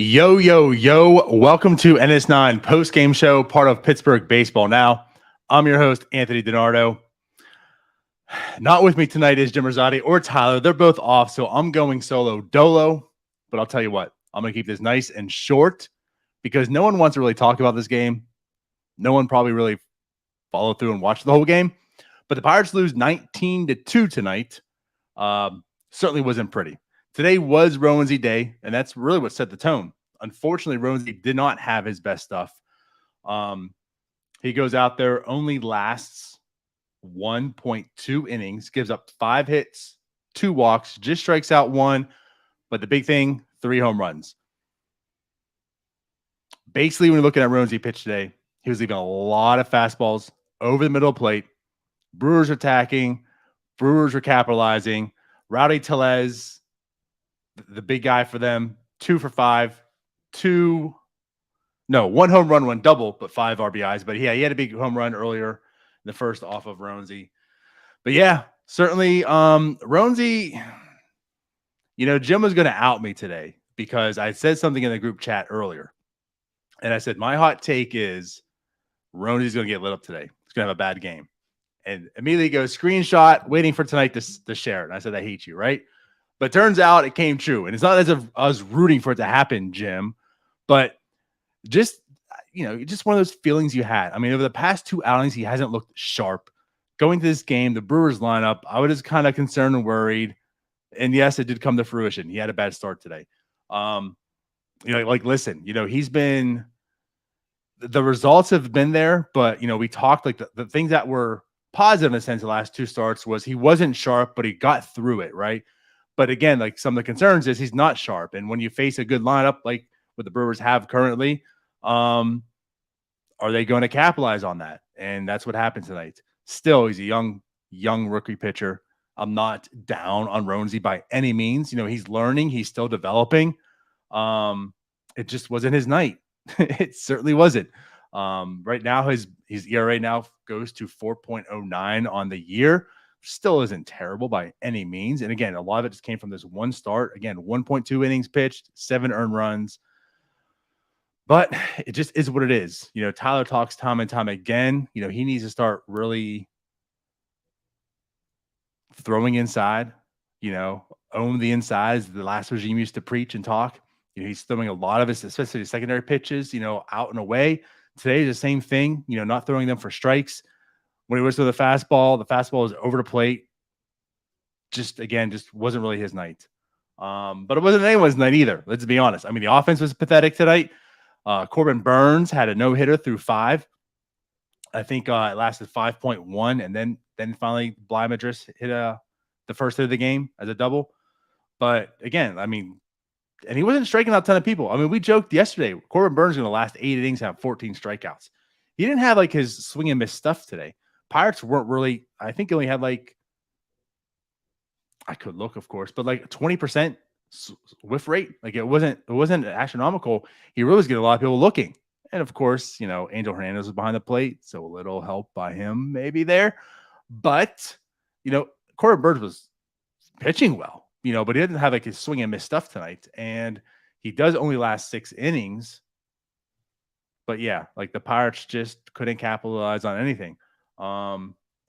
Yo, yo, yo. Welcome to NS9 Postgame Show, part of Pittsburgh Baseball Now. I'm your host, Anthony DiNardo. Not with me tonight is Jim Rosati or Tyler. They're both off, so I'm going solo dolo. But I'll tell you what, I'm going to keep this nice and short because no one wants to really talk about this game. No one probably really followed through and watched the whole game. But the Pirates lose 19-2 tonight. Certainly wasn't pretty. Today was Roansy Day, and that's really what set the tone. Unfortunately, Roansy did not have his best stuff. He goes out there, only lasts 1.2 innings, gives up 5 hits, 2 walks, just strikes out 1. But the big thing, 3 home runs. Basically, when you're looking at Roansy pitch today, he was leaving a lot of fastballs over the middle plate. Brewers attacking. Brewers were capitalizing. Rowdy Tellez, the big guy for them, 2 for 5. 1 home run, 1 double, but 5 RBIs. But yeah, he had a big home run earlier in the first off of Roansy. But yeah, certainly Roansy, Jim was going to out me today because I said something in the group chat earlier. And I said, my hot take is Roansy's going to get lit up today. He's going to have a bad game. And immediately goes screenshot, waiting for tonight to share it. And I said, I hate you, right? But turns out it came true. And it's not as if I was rooting for it to happen, Jim. But just one of those feelings you had. I mean, over the past 2 outings, he hasn't looked sharp. Going to this game, the Brewers lineup, I was just kind of concerned and worried. And yes, it did come to fruition. He had a bad start today. Listen, he's been – the results have been there. But, we talked like the things that were positive in a sense the last 2 starts was he wasn't sharp, but he got through it, right? But again, like some of the concerns is he's not sharp. And when you face a good lineup like what the Brewers have currently, are they going to capitalize on that? And that's what happened tonight. Still, he's a young rookie pitcher. I'm not down on Roansy by any means. He's learning. He's still developing. It just wasn't his night. It certainly wasn't. Right now, his ERA now goes to 4.09 on the year. Still isn't terrible by any means. And again, a lot of it just came from this 1 start. Again, 1.2 innings pitched, 7 earned runs. But it just is what it is. Tyler talks time and time again. He needs to start really throwing inside, own the inside as the last regime used to preach and talk. He's throwing a lot of his, especially the secondary pitches, out and away. Today is the same thing, not throwing them for strikes. When he was to the fastball was over the plate. Just wasn't really his night. But it wasn't anyone's night either. Let's be honest. I mean, the offense was pathetic tonight. Corbin Burnes had a no-hitter through 5. I think it lasted 5.1, and then finally Blymadris hit the first hit of the game as a double. But again, I mean, and he wasn't striking out a ton of people. I mean, we joked yesterday, Corbin Burnes is going to last 8 innings, have 14 strikeouts. He didn't have like his swing and miss stuff today. Pirates weren't really, I think he only had like, I could look, of course, but like 20% whiff rate. Like it wasn't astronomical. He really was getting a lot of people looking. And of course, Angel Hernandez was behind the plate, so a little help by him maybe there. But, Corbin Burnes was pitching well, but he didn't have like his swing and miss stuff tonight. And he does only last 6 innings. But yeah, like the Pirates just couldn't capitalize on anything.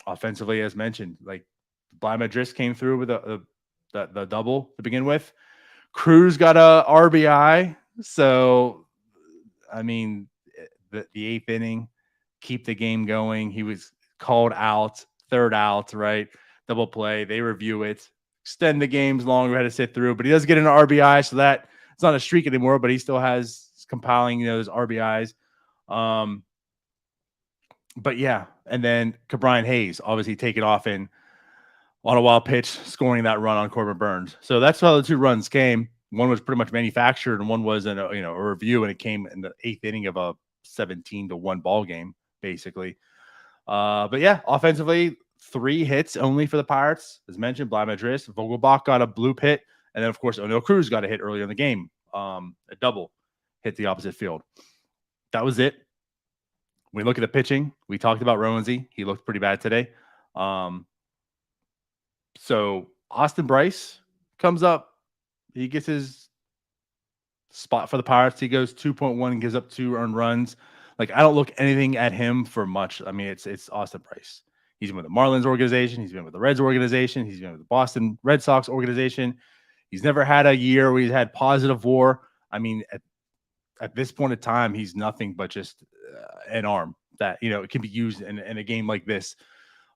Offensively, as mentioned, like Blymadris came through with the double to begin with. Cruz got a RBI. So, I mean, the 8th inning, keep the game going. He was called out, 3rd out, right? Double play. They review it, extend the games longer, had to sit through, but he does get an RBI. So that it's not a streak anymore, but he still has compiling, those RBIs. But yeah, and then Corbin Hayes obviously taking off in on a wild pitch, scoring that run on Corbin Burnes. So that's how the 2 runs came. One was pretty much manufactured, and one was in a review, and it came in the 8th inning of a 17-1 ball game, basically. But yeah, offensively, 3 hits only for the Pirates. As mentioned, Madris, Vogelbach got a bloop hit, and then of course O'Neill Cruz got a hit earlier in the game, a double hit the opposite field. That was it. We look at the pitching. We talked about Roansy. He looked pretty bad today. So Austin Bryce comes up. He gets his spot for the Pirates. He goes 2.1 and gives up 2 earned runs. Like, I don't look anything at him for much. I mean, it's Austin Bryce. He's been with the Marlins organization. He's been with the Reds organization. He's been with the Boston Red Sox organization. He's never had a year where he's had positive WAR. I mean, at this point in time, he's nothing but just an arm that, it can be used in a game like this.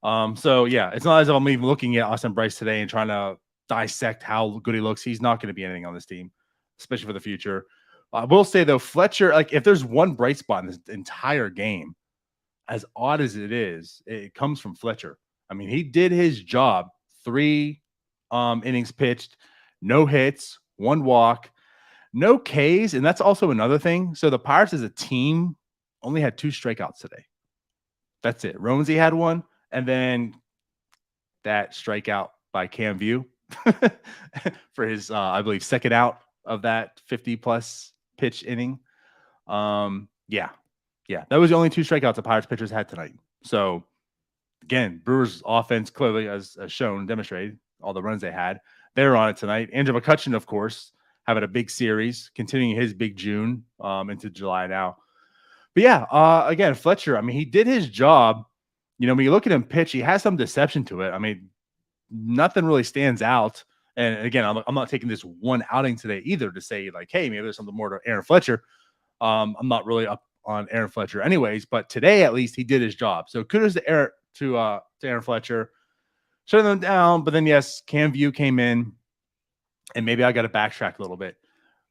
So yeah, it's not as if I'm even looking at Austin Bryce today and trying to dissect how good he looks. He's not going to be anything on this team, especially for the future. I will say though, Fletcher, like, if there's one bright spot in this entire game, as odd as it is, it comes from Fletcher. I mean, he did his job. 3 innings pitched, no hits, 1 walk, no Ks, and that's also another thing. So the Pirates as a team only had 2 strikeouts today. That's it. Roansy had 1, and then that strikeout by Cam View for his, I believe, second out of that 50-plus pitch inning. Yeah, that was the only 2 strikeouts the Pirates pitchers had tonight. So again, Brewers offense clearly, as shown, demonstrated all the runs they had. They're on it tonight. Andrew McCutchen, of course, having a big series, continuing his big June into July now. But yeah, again, Fletcher, I mean, he did his job. When you look at him pitch, he has some deception to it. I mean, nothing really stands out. And again, I'm not taking this one outing today either to say, like, hey, maybe there's something more to Aaron Fletcher. I'm not really up on Aaron Fletcher anyways, but today at least he did his job. So kudos to Aaron Fletcher, shutting them down. But then yes, Cam View came in, and maybe I got to backtrack a little bit,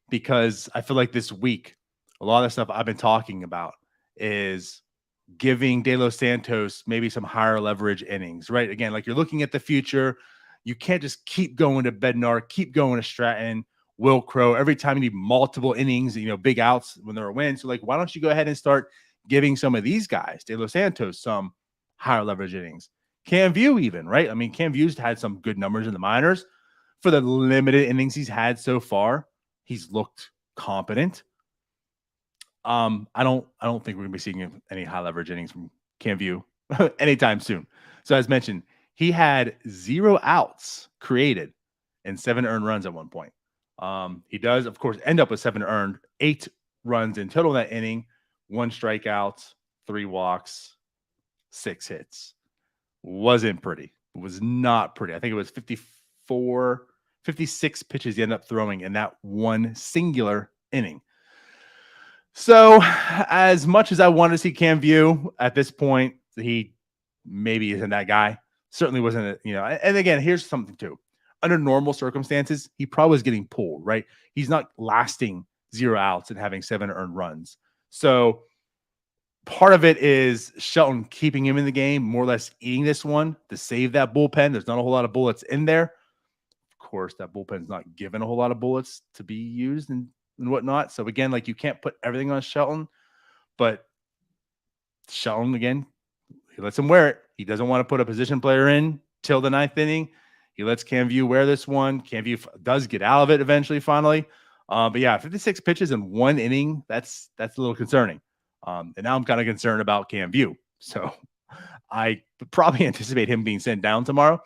because I feel like this week a lot of the stuff I've been talking about is giving De Los Santos maybe some higher leverage innings, right? Again, like, you're looking at the future. You can't just keep going to Bednar, keep going to Stratton, Will Crow. Every time you need multiple innings, big outs when they're a win. So, like, why don't you go ahead and start giving some of these guys, De Los Santos, some higher leverage innings? Cam View even, right? I mean, Cam View's had some good numbers in the minors. For the limited innings he's had so far, he's looked competent. I don't think we're gonna be seeing any high leverage innings from Cam View anytime soon. So as mentioned, he had 0 outs created and 7 earned runs at one point. He does, of course, end up with 7 earned, 8 runs in total that inning, 1 strikeout, 3 walks, 6 hits. Wasn't pretty. It was not pretty. I think it was 56 pitches he ended up throwing in that one singular inning. So as much as I want to see Cam View at this point, he maybe isn't that guy. Certainly wasn't, and again, here's something too. Under normal circumstances, he probably was getting pulled, right? He's not lasting 0 outs and having 7 earned runs. So part of it is Shelton keeping him in the game, more or less eating this one to save that bullpen. There's not a whole lot of bullets in there. Of course, that bullpen's not given a whole lot of bullets to be used and whatnot. So again, like, you can't put everything on Shelton, but Shelton, again, he lets him wear it. He doesn't want to put a position player in till the 9th inning. He lets Cam View wear this one. Cam View does get out of it eventually, finally. But yeah, 56 pitches in 1 inning, that's a little concerning. And now I'm kind of concerned about Cam View. So I probably anticipate him being sent down tomorrow.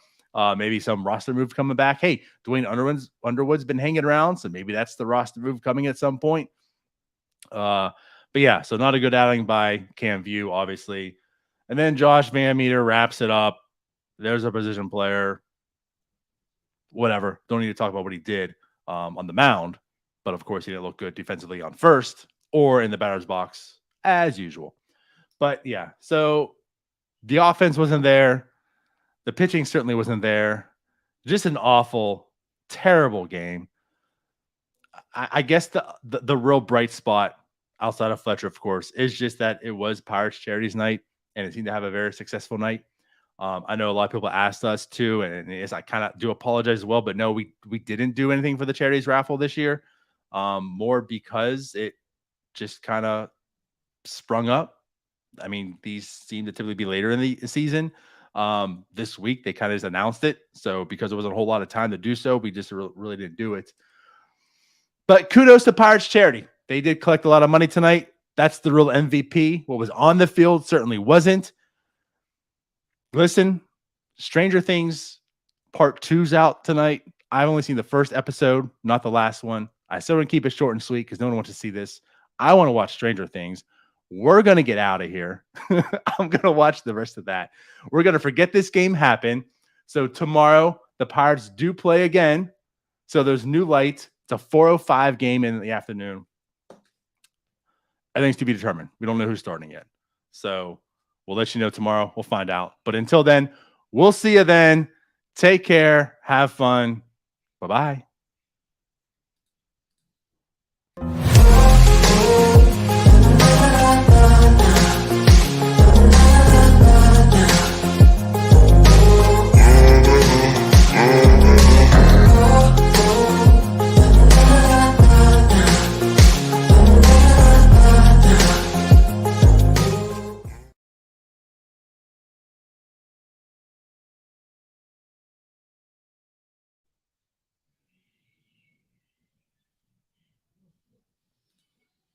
Maybe some roster move coming back. Hey, Dwayne Underwood's been hanging around, so maybe that's the roster move coming at some point. But yeah, so not a good outing by Cam View, obviously. And then Josh Van Meter wraps it up. There's a position player. Whatever. Don't need to talk about what he did on the mound. But of course, he didn't look good defensively on first or in the batter's box as usual. But yeah, so the offense wasn't there. The pitching certainly wasn't there. Just an awful, terrible game. I guess the real bright spot outside of Fletcher, of course, is just that it was Pirates Charities night, and it seemed to have a very successful night. I know a lot of people asked us too, and as I kind of do apologize as well, but no, we didn't do anything for the charities raffle this year. More because it just kind of sprung up. I mean, these seem to typically be later in the season. This week they kind of just announced it, so because there wasn't a whole lot of time to do so, we just really didn't do it. But kudos to Pirates Charity. They did collect a lot of money tonight. That's the real MVP. What was on the field certainly wasn't. Listen, Stranger Things Part 2's out tonight. I've only seen the first episode, not the last one. I still want to keep it short and sweet because no one wants to see this. I want to watch Stranger Things. We're going to get out of here. I'm going to watch the rest of that. We're going to forget this game happened. So tomorrow, the Pirates do play again. So there's new light. It's a 4:05 game in the afternoon. I think it's to be determined. We don't know who's starting yet. So we'll let you know tomorrow. We'll find out. But until then, we'll see you then. Take care. Have fun. Bye-bye.